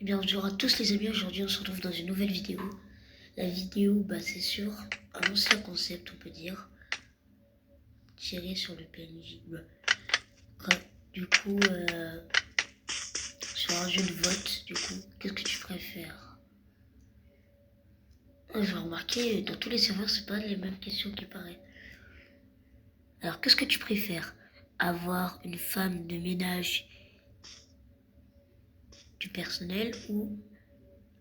Eh bien, bonjour à tous les amis, aujourd'hui on se retrouve dans une nouvelle vidéo. La vidéo, c'est sur un ancien concept, on peut dire. Tirer sur le PNJ. Du coup, sur un jeu de vote, du coup, qu'est-ce que tu préfères? J'ai remarqué, dans tous les serveurs, c'est pas les mêmes questions qui paraissent. Alors, qu'est-ce que tu préfères? Avoir une femme de ménage du personnel ou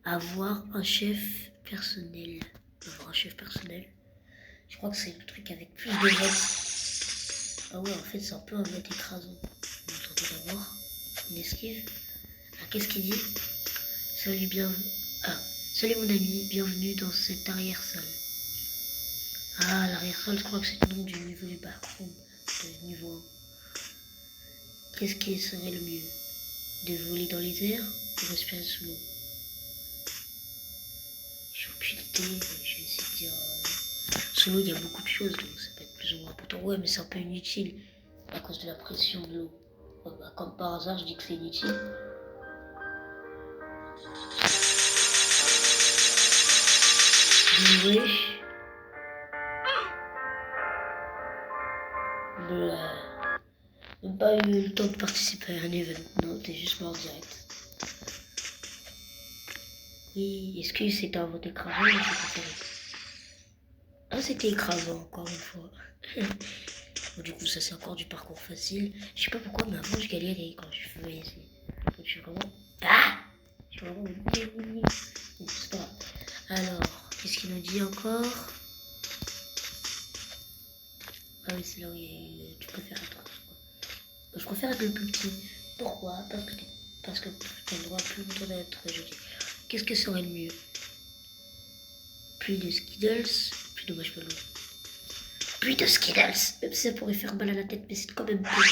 avoir un chef personnel? Avoir un chef personnel. Je crois que c'est le truc avec plus de votes. Ah ouais, en fait, c'est un peu un vote écrasant. On va tenter d'abord une esquive. Alors, qu'est-ce qu'il dit? Salut, salut mon ami, bienvenue dans cette arrière-salle. Ah, l'arrière-salle, je crois que c'est le nom du niveau du backroom, de niveau 1. Qu'est-ce qui serait le mieux? De voler dans les airs ou respirer sous l'eau? J'ai aucune idée, je vais essayer de dire... Sous l'eau, il y a beaucoup de choses, donc ça peut être plus ou moins important. Ouais, mais c'est un peu inutile à cause de la pression de l'eau. Comme par hasard, je dis que c'est inutile. Wesh. Même pas eu le temps de participer à un event. Non, t'es juste mort direct. Oui, est-ce que c'était un vote écrasant ou c'était terrible? Ah, c'était écrasant, encore une fois. Bon, du coup, ça c'est encore du parcours facile. Je sais pas pourquoi, mais avant je galérais quand je faisais ici. Donc je suis vraiment... Ah, je suis vraiment... Bon, c'est pas grave. Alors, qu'est-ce qu'il nous dit encore? Ah oui, c'est là où tu préfères être. Je préfère être le plus petit. Pourquoi? Parce que tu as le droit plus longtemps d'être jeté. Qu'est-ce que serait le mieux? Plus de Skittles, plus de marshmallows. Plus de Skittles! Même si ça pourrait faire mal à la tête, mais c'est quand même cool.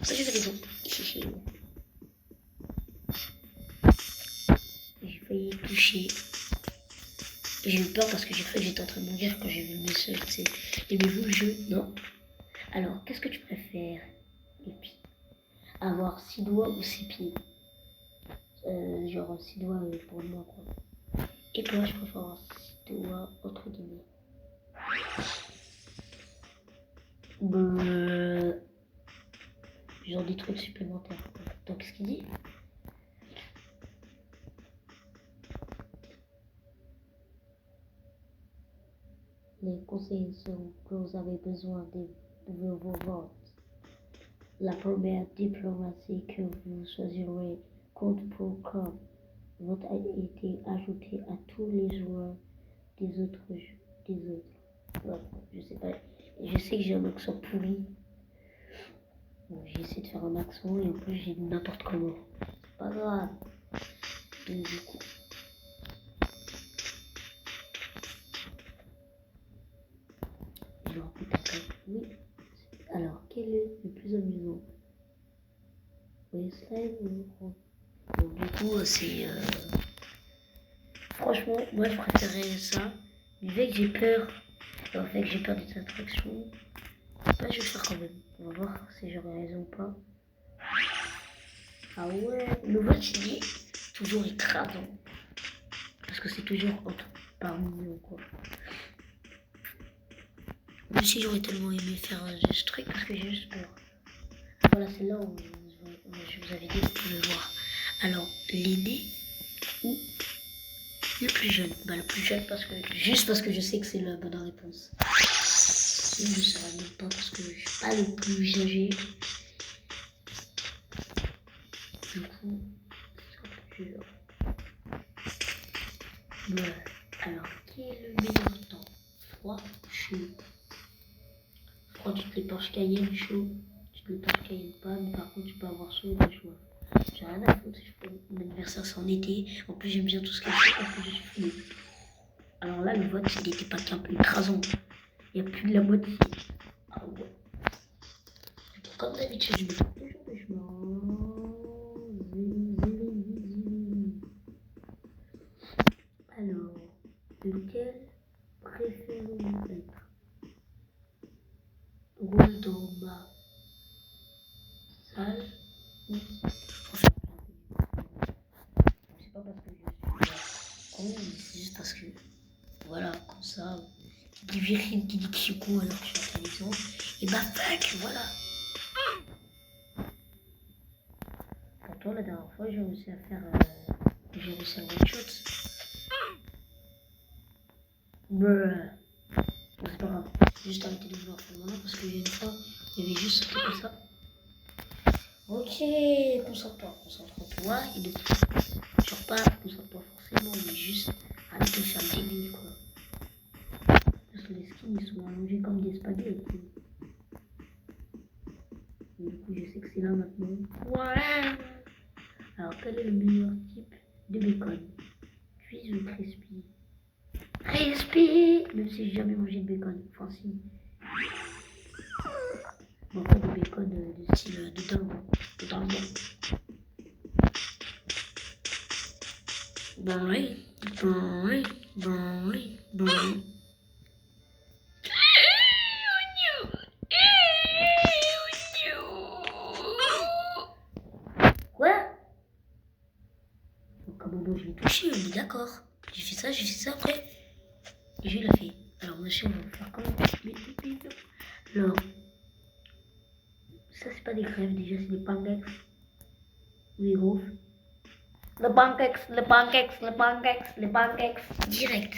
J'ai raison. J'ai failli toucher. J'ai eu peur parce que j'ai cru que j'étais en train de mourir quand j'ai vu le message. Aimez-vous le jeu? Non. Alors, qu'est-ce que tu préfères? Avoir 6 doigts ou 6 pieds? Genre 6 doigts pour moi, quoi. Et toi, je préfère avoir 6 doigts entre guillemets. Genre des trucs supplémentaires. Donc, ce qu'il dit? Les conseils sont que vous avez besoin de vos votes. La première diplomatie que vous choisirez compte pour comme vote a été ajouté à tous les joueurs des autres jeux. Ouais, je sais pas. Je sais que j'ai un accent pourri. Bon, j'ai essayé de faire un accent et en plus j'ai n'importe comment. C'est pas grave. Donc, du coup. Genre, putain, oui. Alors, quel est le plus amusant? Oui, slime ou... Bon, du coup, c'est... Franchement, moi je préférais ça. Mais vu que j'ai peur, vu que j'ai peur des attractions, je vais le faire quand même. On va voir si j'aurai raison ou pas. Ah ouais, le vote il dit toujours écrasant. Parce que c'est toujours entre parmi nous, quoi. Même si j'aurais tellement aimé faire ce truc parce que j'ai juste peur. Voilà, c'est là où je vous avais dit de le voir. Alors, l'aîné ou le plus jeune? Le plus jeune juste parce que je sais que c'est la bonne réponse. Je ne saurais même pas parce que je suis pas le plus âgé. Du coup, c'est dur. Voilà. Alors, qui est le meilleur temps? Froid ou chaud? Froid, tu te l'épanches Cayenne, chaud. Tu te l'épanches Cayenne pas, mais par contre, tu peux avoir chaud et pas chaud. J'ai rien à foutre, mon anniversaire c'est en été. En plus, j'aime bien tout ce qui est chaud parce que je suis fou. Alors là, le vote, il n'était pas qu'un peu écrasant. Il y a plus de la moitié. Ah ouais. Comme d'habitude, je me trompe toujours de chemin. Alors, lequel préférez-vous être? Rôle dans ma salle ou con, mais c'est juste parce que, voilà, comme ça, qui dit virine, qui dit Chico alors que je suis en télévision, et bah fuck, voilà. Pourtant, la dernière fois, j'ai réussi à faire, j'ai réussi à one shot. Brrr. Bon, c'est pas grave, j'ai juste arrêté de vouloir pour le moment parce qu'il y a une fois, il y avait juste sauté comme ça. Ok, concentre-toi et de genre pas concentre-toi forcément, mais juste arrête de faire des lignes quoi. Parce que les skins ils sont allongés comme des spaghettis. Et du coup, je sais que c'est là maintenant. Ouais. Alors, quel est le meilleur type de bacon? Cuisse ou crispy? Crispy. Même si j'ai jamais mangé de bacon. Enfin, si. Bon, pas de bacon de style de dinde. De dinde. Bon, oui. Bon, oui. Bon, oui. Bon, oui. Quoi? Comment je l'ai touché, on est d'accord. J'ai fait ça après. Et je l'ai fait. Alors, monsieur, on va faire comment? Alors, ça, c'est pas des crèves, déjà, c'est des pancakes. Ou des gaufres. Les pancakes. Direct.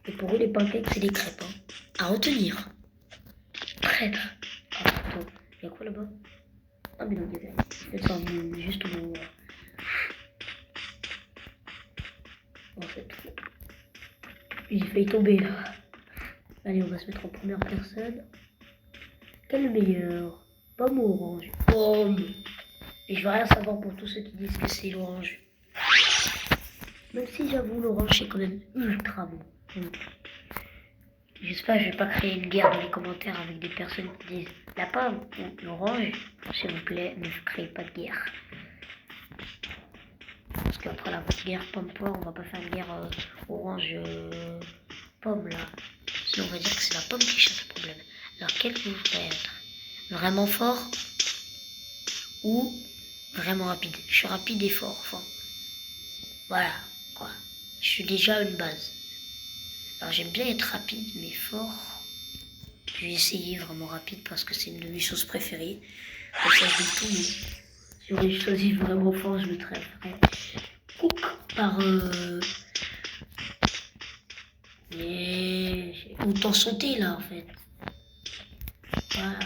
Et pour eux, les pancakes, c'est des crêpes. Hein. À retenir. Crêpes. Ah, attends, il y a quoi là-bas? Ah, mais non, il y a ça, juste mon. En fait, j'ai failli tomber là. Allez, on va se mettre en première personne. Quel est le meilleur? Pomme ou orange? Pomme. Et je veux rien savoir pour tous ceux qui disent que c'est l'orange. Même si j'avoue, l'orange c'est quand même ultra bon. J'espère que je vais pas créer une guerre dans les commentaires avec des personnes qui disent la pomme ou l'orange. S'il vous plaît, ne créez pas de guerre. Parce qu'après la guerre pomme-poire, on va pas faire une guerre orange-pomme là. Sinon on va dire que c'est la pomme qui cherche le problème. Alors quel vous voudrez être? Vraiment fort ou vraiment rapide? Je suis rapide et fort, enfin. Voilà, quoi. Je suis déjà une base. Alors j'aime bien être rapide, mais fort. Je vais essayer vraiment rapide parce que c'est une de mes choses préférées. Comme ça, je dis tout, mais si j'aurais choisi vraiment fort, je mettrais Cook par... Et autant sauter là, en fait. Voilà.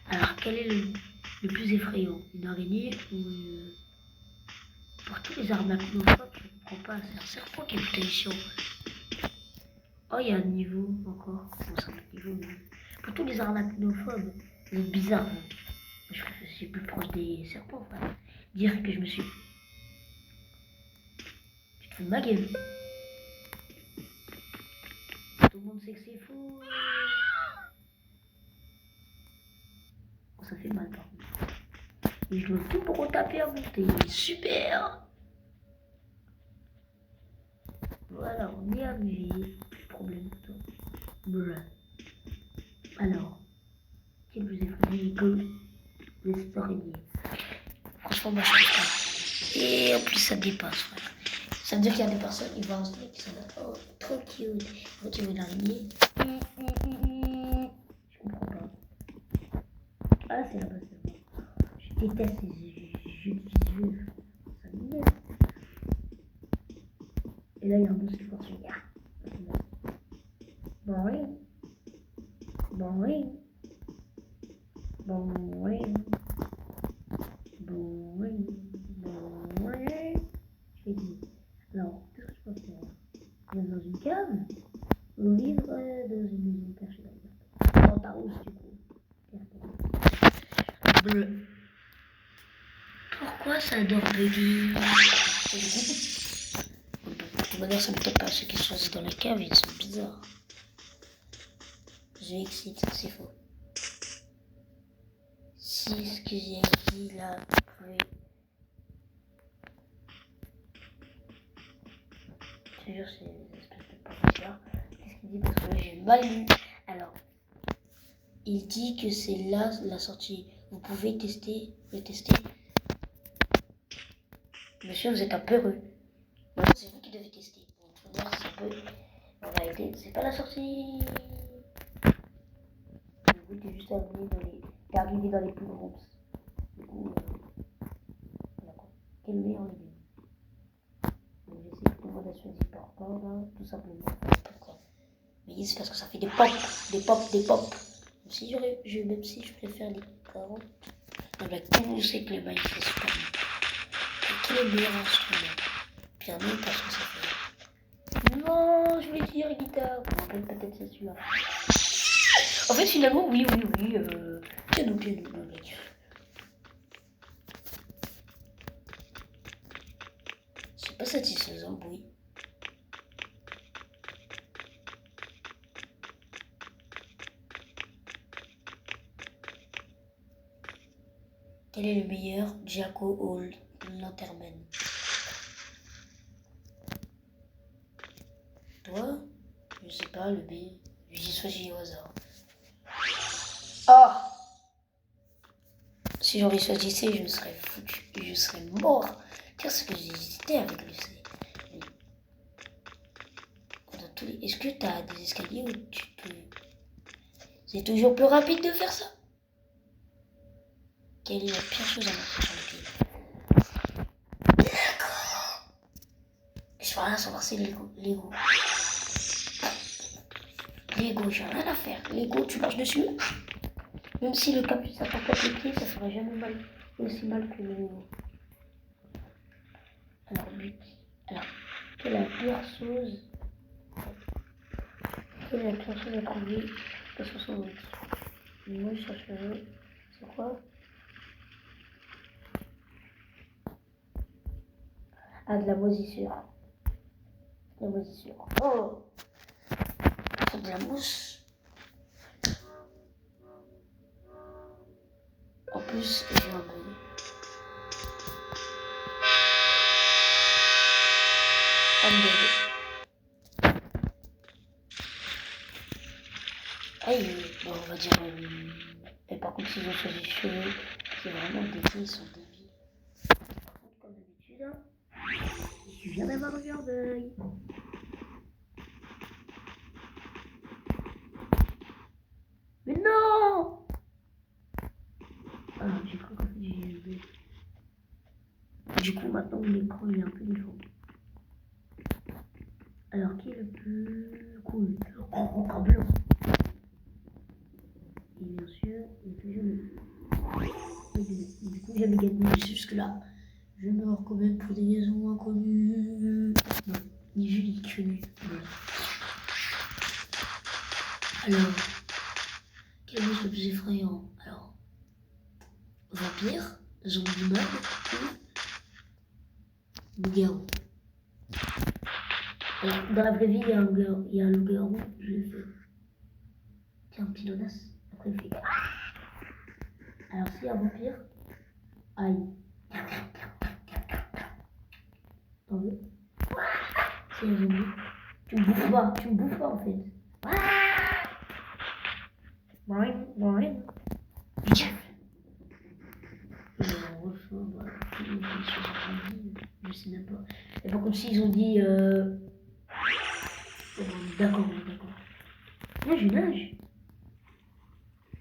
Alors, quel est le plus effrayant? Une araignée ou... Pour tous les arachnophobes, je ne comprends pas. C'est un serpent qui est putain. Oh, il y a un niveau encore. Bon, c'est un niveau, mais... Pour tous les arachnophobes, c'est bizarre. Hein. Je suis plus proche des serpents. Enfin. Dire que je me suis... Tu te fous de ma gueule. Tout le monde sait que c'est faux. Oh, ça fait mal par contre. Et je dois tout pour retaper à monter. Super. Voilà, on est arrivé. Problème. Voilà. Alors, quel vous effrayé que les araignées? Franchement, moi je trouve pas. Et en plus, ça dépasse, frère. Ça veut dire qu'il y a des personnes qui vont installer qui sont là. Oh, trop cute. Quand tu veux une araignée. Je comprends pas. Ah, c'est là-bas, c'est bon. Je déteste les jeux visuels. Ça m'énerve. Et là, il y a un boss qui force une gare. Boring. Boring. Boring. Boring. Boring. Je fais dit. Alors, qu'est-ce que je peux faire? Vivre dans une cave ou vivre dans une maison cachée dans le dans ta housse, du coup. Bleu. Pourquoi ça doit bugger? De toute manière, ça me tape pas. Ceux qui sont dans les caves, ils sont bizarres. Je excite, c'est faux. Si ce que j'ai dit là, oui. Je te jure, c'est une espèce de professeur. Qu'est-ce qu'il dit? Parce que j'ai mal lu. Alors, il dit que c'est là la sortie. Vous pouvez le tester. Monsieur, vous êtes un peureux. peu. En réalité, c'est pas la sortie. Le but est juste d'arriver dans les plus groups. Du coup, voilà quoi. Quel meilleur légume. Donc j'essaie de modation d'hyperport là, tout simplement. Pourquoi? Mais c'est parce que ça fait des pop, des pop, des pop. Même si je préfère les carottes. Non, mais tout le monde sait que le maïs c'est super bon. Quel est le meilleur instrument? Piano parce que ça fait. Non, je voulais dire guitare. Je me rappelle peut-être c'est celui-là. En fait, finalement, oui. Piano, non, mec. C'est pas satisfaisant, oui. Quel est le meilleur Jaco ou Lanterman? Toi? Je sais pas, le B. J'ai choisi au hasard. Ah! Si j'aurais choisi C, je me serais foutu. Je serais mort. Parce que j'ai hésité avec le C. Est-ce que t'as des escaliers où tu peux. C'est toujours plus rapide de faire ça? Quelle est la pire chose à mettre sur le pied? Je peux rien savoir, c'est Lego. Lego, j'ai rien à faire. Lego, tu marches dessus. Même si le capuche ça tape les pieds, ça fera jamais mal. Aussi mal que le Lego. Alors, quelle est la pire chose? Quelle est la pire chose à trouver de 68? Moi, je cherche le. C'est quoi? Ah, de la moisissure. La moisissure. Oh! C'est de la mousse. En plus, j'ai un bug. Aïe, bon, on va dire. Et par contre, s'ils ont choisi cheveux, c'est vraiment des filles, ils sont débiles. Par contre, comme d'habitude, je viens d'avoir un deuil. Mais non! Ah, j'ai cru qu'en fait j'ai joué. Du coup, maintenant l'écran il est un peu déformé. Alors, qui est le plus cool? Oh, blanc. Et bien sûr, il est toujours le. Du coup, j'avais gagné jusque-là. Je meurs quand même pour des raisons inconnues. Non, ni Julie connue. Alors, quel est le plus effrayant? Alors, vampire, zombie mob ou loup-garou? Dans la vraie vie, il y a un loup-garou, je le fais. Tiens, un petit donas. Après, il fait. Alors, s'il y a un vampire, aïe. T'en veux? C'est un zombie. Tu me bouffes pas en fait. Boing. Je sais même pas. Et par contre, s'ils ont dit. D'accord. Moi, je nage.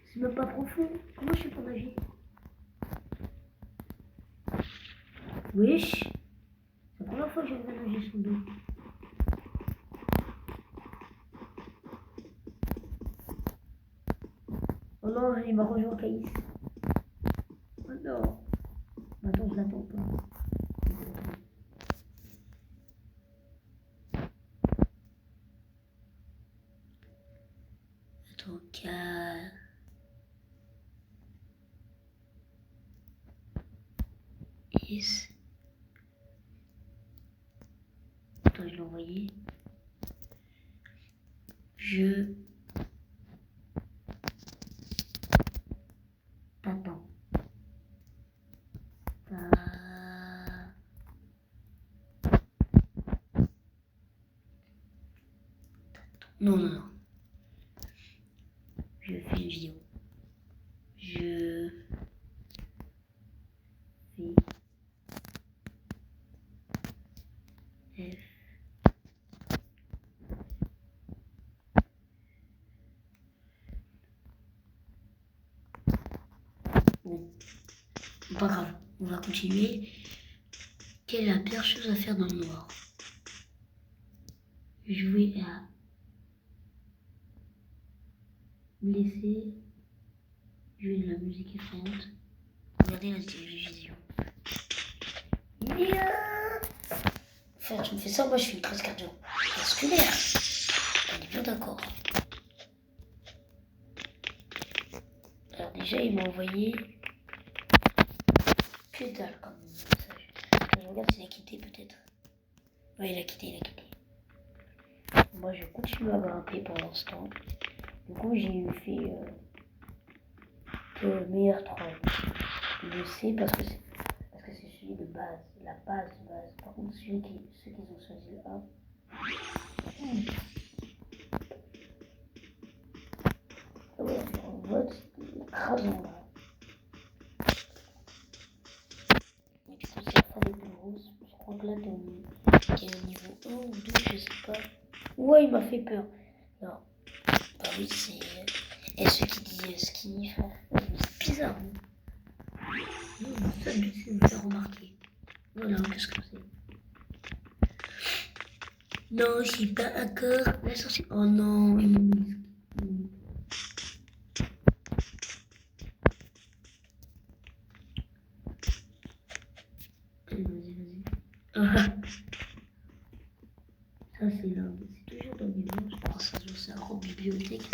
C'est même pas profond. Comment je fais pour nager? Wesh. C'est la première fois que je viens nager sous l'eau. Oh non, il m'a rejoint Caïs. Oh non. Attends, je l'attends pas. Attends, Caïs. Attends, je l'ai envoyé. Je t'attends. Non. Je fais une vidéo. Je fais F Pas grave, on va continuer. Quelle est la pire chose à faire dans le noir? Jouer à blesser, jouer de la musique effrayante, regarder la télévision. Frère, tu me fais ça, moi je fais une crise cardiovasculaire. On est bien d'accord. Alors déjà, il m'a envoyé que dalle comme message. Je regarde s'il a quitté peut-être. Ouais, il a quitté. Moi, je continue à grimper pour l'instant. Du coup, j'ai fait le meilleur troll. Je sais parce que c'est celui de base, la base de base. Par contre, ceux qui ont choisi le 1. Ah ouais, en vote, écrasant là. Mais du coup, c'est la fin des plus grosses. Je crois que là, t'es au niveau 1 ou 2, je sais pas. Ouais, il m'a fait peur. Non. Bah oui, c'est. Et ceux qui disent ski, c'est bizarre. Non, ça, le but, c'est de me faire remarquer. Voilà, qu'est-ce que c'est? Non, je suis pas d'accord. Oh non, il m'a mis. Allez, vas-y. Ça, c'est là. C'est toujours dans mes mains. Je pense que ça c'est la grande bibliothèque.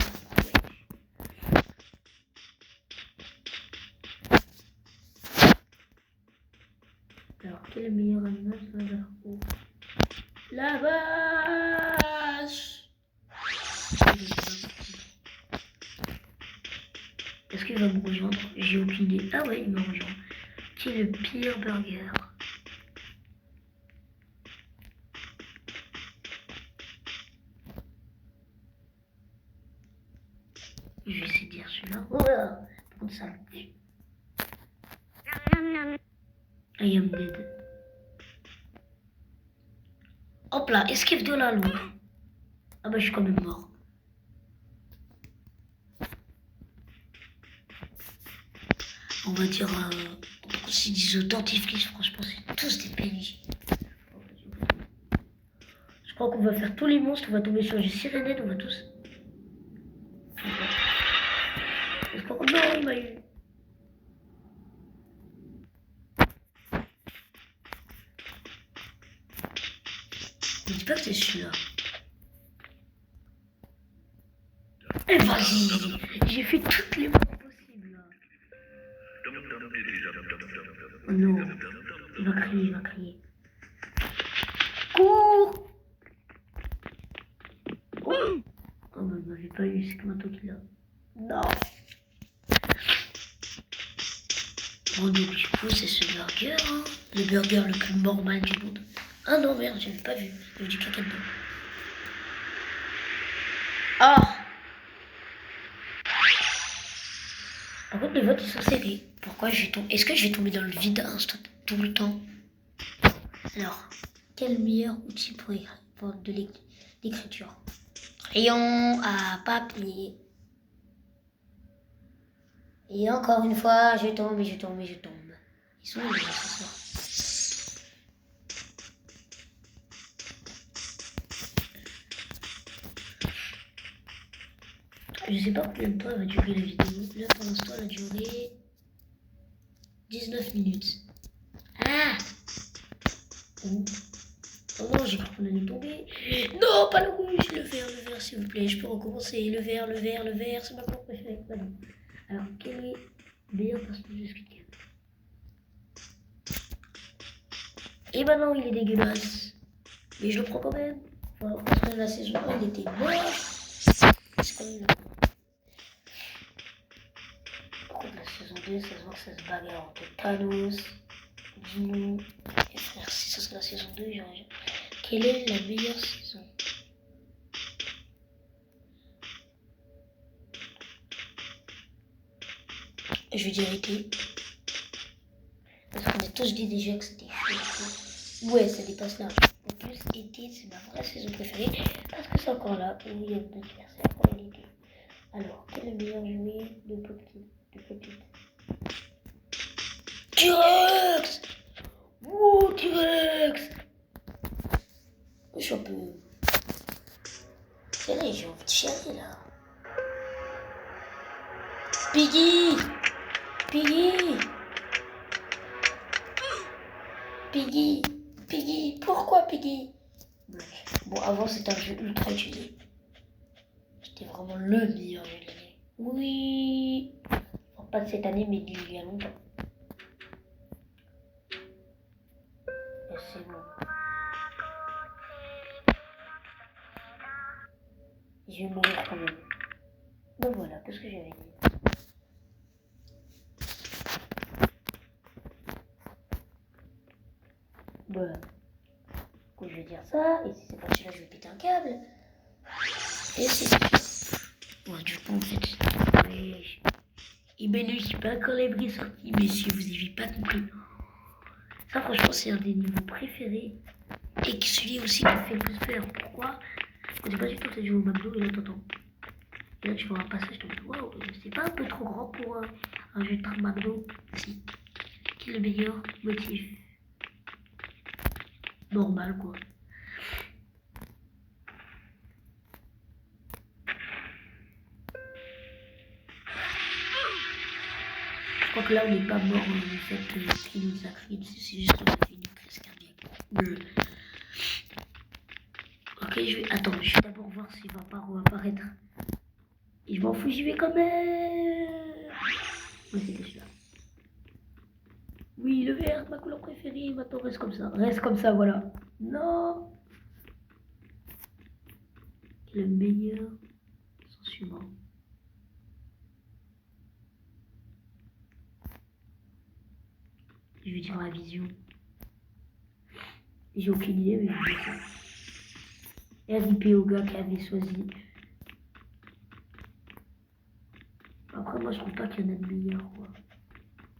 Alors, quel est le meilleur animal sur la haut? La vache! Est-ce qu'il va me rejoindre? J'ai aucune idée. Ah ouais, il me rejoint. Qui est le pire burger? Je vais essayer de dire celui-là. Oh là! Par contre, ça me tue. I am dead. Hop là, esquive de la loi. Ah bah je suis quand même mort. On va dire, c'est des dentifrices, franchement, c'est tous des PNJ. Je crois qu'on va faire tous les monstres, on va tomber sur des sirénettes, on va tous. Non, il m'a eu. Ne dis pas que c'est celui-là. Eh vas-y, j'ai fait toutes les morts possibles là. Oh non, il va crier. Cours! Oh bah il m'avait pas eu, c'est que maintenant qu'il a. Non. Bon donc du coup c'est ce burger, hein. Le burger le plus normal du monde. Ah non merde, j'avais pas vu, il y avait du caca dedans. Ah! Par contre, les votes, ils sont serrés. Pourquoi je vais tomber? Est-ce que je vais tomber dans le vide instant tout le temps? Alors, quel meilleur outil pour de l'écriture? Crayon à papier. Et encore une fois, je tombe. Ils sont où les ascenseurs? Je sais pas combien de temps elle va durer la vidéo. Là, pour l'instant, elle a duré 19 minutes. Ah! Oh non, j'ai cru qu'on allait tomber. Non, pas le rouge, le vert, s'il vous plaît. Je peux recommencer. Le vert, c'est ma couleur préférée. Voilà. Alors, quel est le meilleur personnage de Squid Game? Et maintenant, il est dégueulasse. Mais je le prends quand même. Voilà, parce que la saison 1, il était moche. C'est quand même la saison 2, ça se voit que ça se bagarre entre Thanos, Dino et frère. Si ça serait la saison 2, j'aurais. Quelle est la meilleure saison? Je vais dire été. Parce qu'on a tous dit déjà que c'était chaud. Ouais, ça dépasse là. En plus, été, c'est ma vraie saison préférée. Parce que c'est encore là où il y a mon anniversaire pour l'été. Alors, quel est le meilleur jouet de Pop-It? T-Rex! Wow, T-Rex! Je suis un peu... C'est là, j'ai envie de chialer, là. Piggy! Piggy! Piggy! Piggy! Pourquoi Piggy? Bon, avant, c'était un jeu ultra utilisé. C'était vraiment le meilleur jeu de l'année. Oui! Enfin, pas de cette année, mais d'il y a longtemps. Et c'est bon. Je vais mourir quand même. Ben voilà, qu'est-ce que j'avais dit? Voilà. Donc, je vais dire ça, et si c'est pas celui-là, je vais péter un câble. Et c'est ça. Ouais, du coup, en fait, oui. Et ben, je sais pas quand la vraie sortie, mais si vous avez pas compris. Ça, franchement, c'est un des niveaux préférés. Et celui aussi qui me fait le plus peur. Pourquoi? Au départ, j'ai tout joué au McDo, et là, t'entends. Et là, tu vois un passage, tu te dis, waouh, c'est pas un peu trop grand pour un jeu de McDo? Si. Qui est le meilleur motif? Normal, quoi. Je crois que là, on n'est pas mort du fait qu'il nous a pris. C'est juste qu'on a fait une crise cardiaque. Ok, je vais... Attends, je vais d'abord voir s'il va pas réapparaître. Et je m'en fous, j'y vais quand même. Oui, c'était celui-là. Oui, le vert, ma couleur préférée. Maintenant, reste comme ça. Reste comme ça, voilà. Non. Le meilleur sens suivant. Je vais dire la vision. J'ai aucune idée, mais je vais dire ça. RIP au gars qui avait choisi. Après, moi, je trouve pas qu'il y en a de meilleurs, quoi.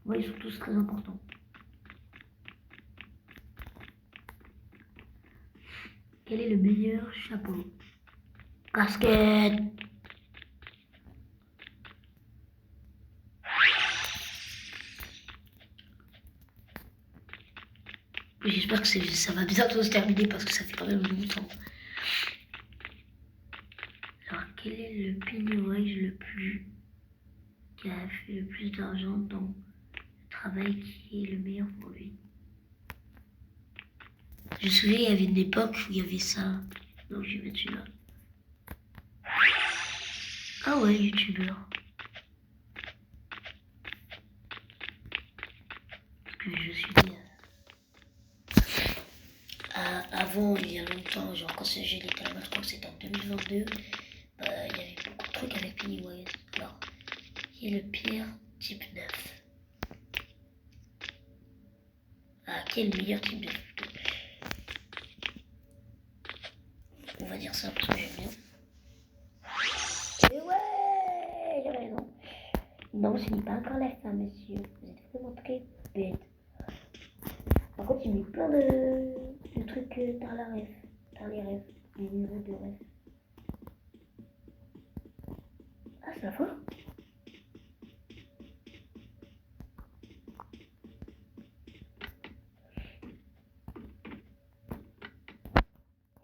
Moi, ils sont tous très importants. Quel est le meilleur chapeau? Casquette! J'espère que ça va bientôt se terminer parce que ça fait quand même longtemps. Alors, quel est le Pennywise le plus... qui a fait le plus d'argent dans le travail qui est le meilleur pour lui? Je me souviens, il y avait une époque où il y avait ça. Donc, je vais mettre celui-là. Ah ouais, youtubeur. Parce que je suis... avant, il y a longtemps, genre quand ce jeu était là-bas, je crois que c'était en 2022, il y avait beaucoup de trucs avec Pennywise. Alors, qui est le pire type 9? Ah, qui est le meilleur type 9 plutôt? On va dire ça parce que j'aime bien. Et ouais, j'avais raison. Non, ce n'est pas encore la fin, monsieur. Vous êtes vraiment très bête. Par contre, il met plein de trucs dans la rêve. Dans les rêves. Les niveaux de rêve. Ah, c'est la fin?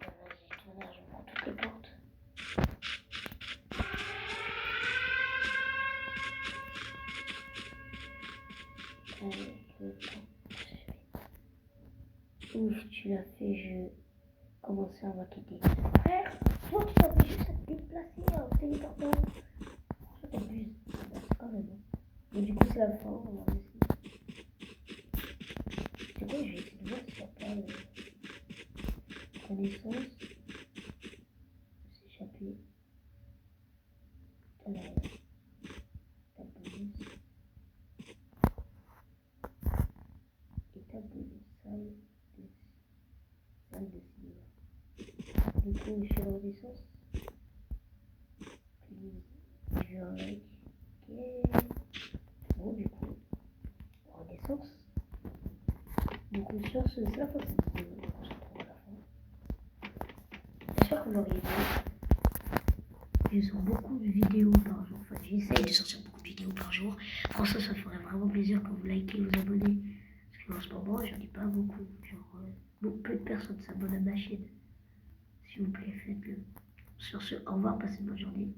Vas-y, tournage, je prends toutes les portes. Ouf, tu l'as fait, je commençais à m'inquiéter. Frère, toi tu t'avais juste à te déplacer en téléportant. Ça t'abuse. C'est quand même. Mais du coup, c'est la fin. On va essayer. C'est quoi, je vais essayer de voir si ça parle. Connaissance. S'échapper. Dans la bonus. Étape bonus. Salle de cinéma. Du coup, je fais la renaissance. Je vais avec. Ok. Bon, du coup, renaissance. Du coup, sur ce, c'est la fin de cette vidéo. On se retrouve à la fin. J'espère que vous l'auriez aimé. Je sors beaucoup de vidéos par jour. Enfin, j'essaye de sortir beaucoup de vidéos. vidéo par jour. Franchement, ça me ferait vraiment plaisir que vous likez, vous abonnez. Parce qu'en ce moment, j'en ai pas beaucoup. Genre, peu de personnes s'abonnent à ma chaîne. S'il vous plaît, faites-le. Sur ce, au revoir, passez une bonne journée.